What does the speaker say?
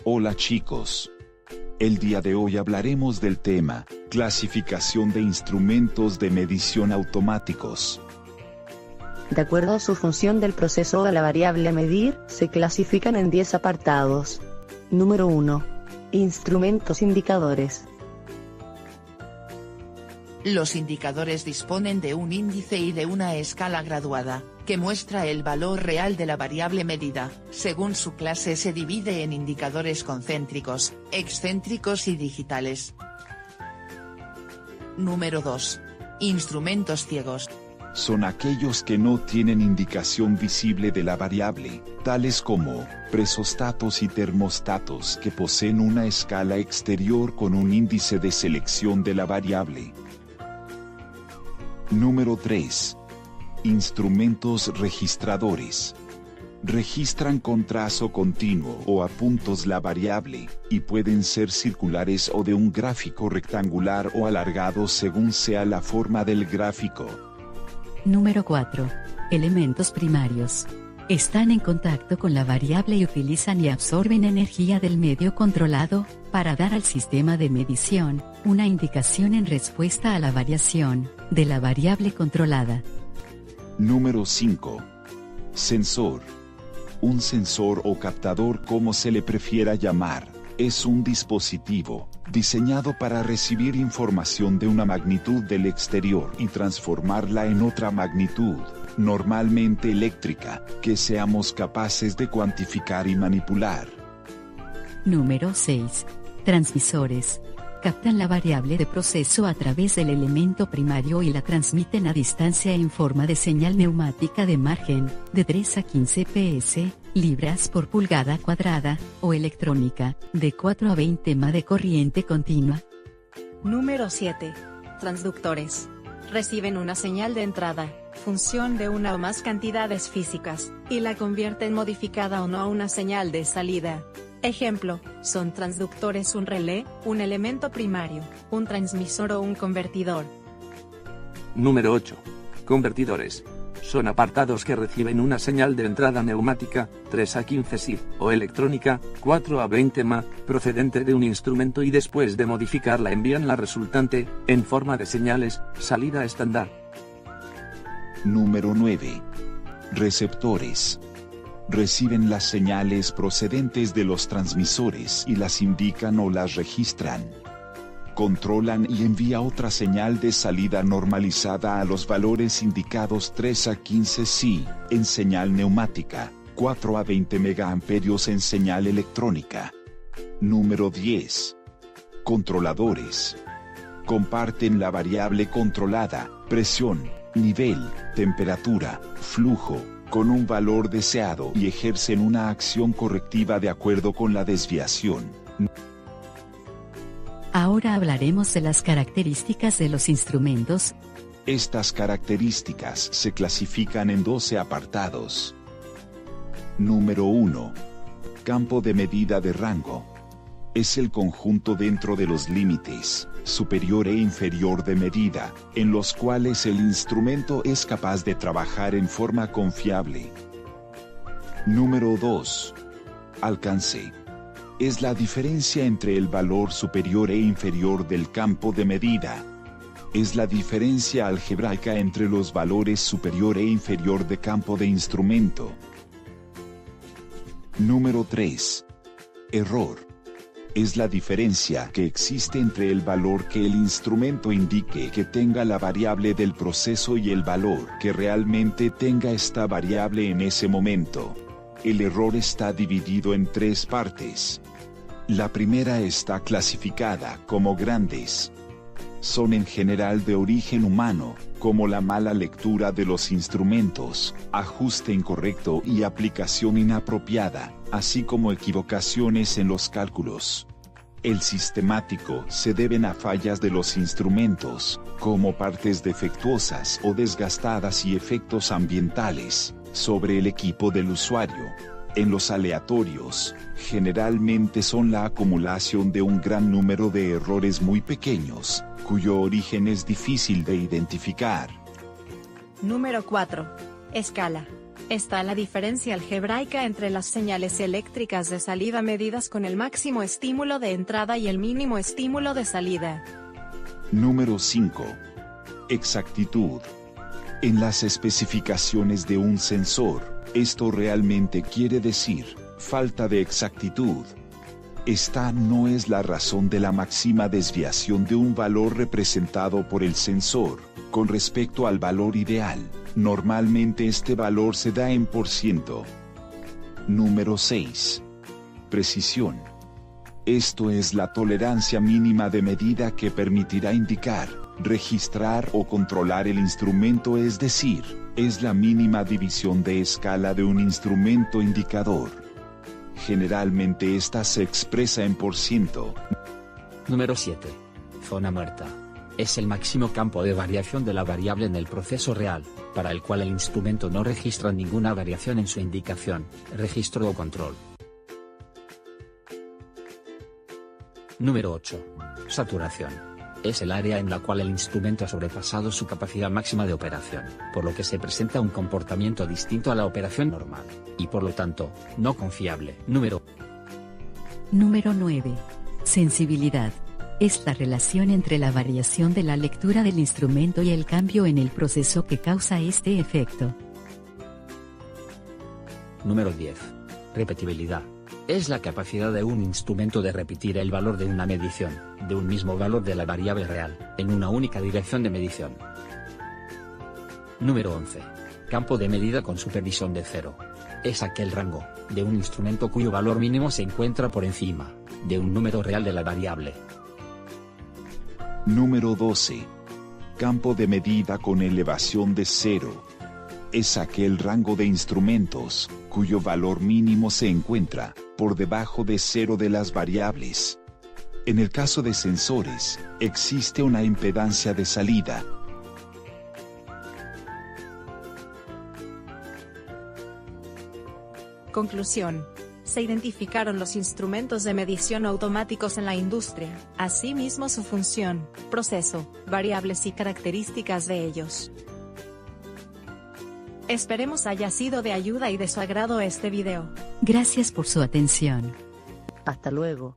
Hola chicos. El día de hoy hablaremos del tema, clasificación de instrumentos de medición automáticos. De acuerdo a su función del proceso o a la variable a medir, se clasifican en 10 apartados. Número 1. Instrumentos indicadores. Los indicadores disponen de un índice y de una escala graduada, que muestra el valor real de la variable medida. Según su clase se divide en indicadores concéntricos, excéntricos y digitales. Número 2. Instrumentos ciegos. Son aquellos que no tienen indicación visible de la variable, tales como presostatos y termostatos que poseen una escala exterior con un índice de selección de la variable. Número 3. Instrumentos registradores. Registran con trazo continuo o a puntos la variable, y pueden ser circulares o de un gráfico rectangular o alargado según sea la forma del gráfico. Número 4. Elementos primarios. Están en contacto con la variable y utilizan y absorben energía del medio controlado, para dar al sistema de medición, una indicación en respuesta a la variación, de la variable controlada. Número 5. Sensor. Un sensor o captador, como se le prefiera llamar, es un dispositivo, diseñado para recibir información de una magnitud del exterior y transformarla en otra magnitud, normalmente eléctrica, que seamos capaces de cuantificar y manipular. Número 6. Transmisores. Captan la variable de proceso a través del elemento primario y la transmiten a distancia en forma de señal neumática de margen, de 3 a 15 ps, libras por pulgada cuadrada, o electrónica, de 4 a 20 mA de corriente continua. Número 7. Transductores. Reciben una señal de entrada, función de una o más cantidades físicas, y la convierten modificada o no a una señal de salida. Ejemplo, son transductores un relé, un elemento primario, un transmisor o un convertidor. Número 8. Convertidores. Son apartados que reciben una señal de entrada neumática, 3 a 15 SI, o electrónica, 4 a 20 mA, procedente de un instrumento y después de modificarla envían la resultante, en forma de señales, salida estándar. Número 9. Receptores. Reciben las señales procedentes de los transmisores y las indican o las registran. Controlan y envía otra señal de salida normalizada a los valores indicados 3 a 15 SI, en señal neumática, 4 a 20 megaamperios en señal electrónica. Número 10. Controladores. Comparten la variable controlada, presión, nivel, temperatura, flujo, con un valor deseado y ejercen una acción correctiva de acuerdo con la desviación. Ahora hablaremos de las características de los instrumentos. Estas características se clasifican en 12 apartados. Número 1. Campo de medida de rango. Es el conjunto dentro de los límites, superior e inferior de medida, en los cuales el instrumento es capaz de trabajar en forma confiable. Número 2. Alcance. Es la diferencia entre el valor superior e inferior del campo de medida. Es la diferencia algebraica entre los valores superior e inferior de campo de instrumento. Número 3. Error. Es la diferencia que existe entre el valor que el instrumento indique que tenga la variable del proceso y el valor que realmente tenga esta variable en ese momento. El error está dividido en 3 partes. La primera está clasificada como grandes. Son en general de origen humano, como la mala lectura de los instrumentos, ajuste incorrecto y aplicación inapropiada, así como equivocaciones en los cálculos. El sistemático se deben a fallas de los instrumentos, como partes defectuosas o desgastadas y efectos ambientales, sobre el equipo del usuario. En los aleatorios, generalmente son la acumulación de un gran número de errores muy pequeños, cuyo origen es difícil de identificar. Número 4. Escala. Está la diferencia algebraica entre las señales eléctricas de salida medidas con el máximo estímulo de entrada y el mínimo estímulo de salida. Número 5. Exactitud. En las especificaciones de un sensor, esto realmente quiere decir falta de exactitud. Esta no es la razón de la máxima desviación de un valor representado por el sensor, con respecto al valor ideal. Normalmente este valor se da en %. Número 6. Precisión. Esto es la tolerancia mínima de medida que permitirá indicar, registrar o controlar el instrumento, es decir, es la mínima división de escala de un instrumento indicador. Generalmente esta se expresa en %. Número 7. Zona muerta. Es el máximo campo de variación de la variable en el proceso real, para el cual el instrumento no registra ninguna variación en su indicación, registro o control. Número 8. Saturación. Es el área en la cual el instrumento ha sobrepasado su capacidad máxima de operación, por lo que se presenta un comportamiento distinto a la operación normal, y por lo tanto, no confiable. Número 9. Sensibilidad. Es la relación entre la variación de la lectura del instrumento y el cambio en el proceso que causa este efecto. Número 10. Repetibilidad. Es la capacidad de un instrumento de repetir el valor de una medición, de un mismo valor de la variable real, en una única dirección de medición. Número 11. Campo de medida con supervisión de cero. Es aquel rango, de un instrumento cuyo valor mínimo se encuentra por encima, de un número real de la variable. Número 12. Campo de medida con elevación de cero. Es aquel rango de instrumentos, cuyo valor mínimo se encuentra por debajo de cero de las variables. En el caso de sensores, existe una impedancia de salida. Conclusión. Se identificaron los instrumentos de medición automáticos en la industria, asimismo su función, proceso, variables y características de ellos. Esperemos haya sido de ayuda y de su agrado este video. Gracias por su atención. Hasta luego.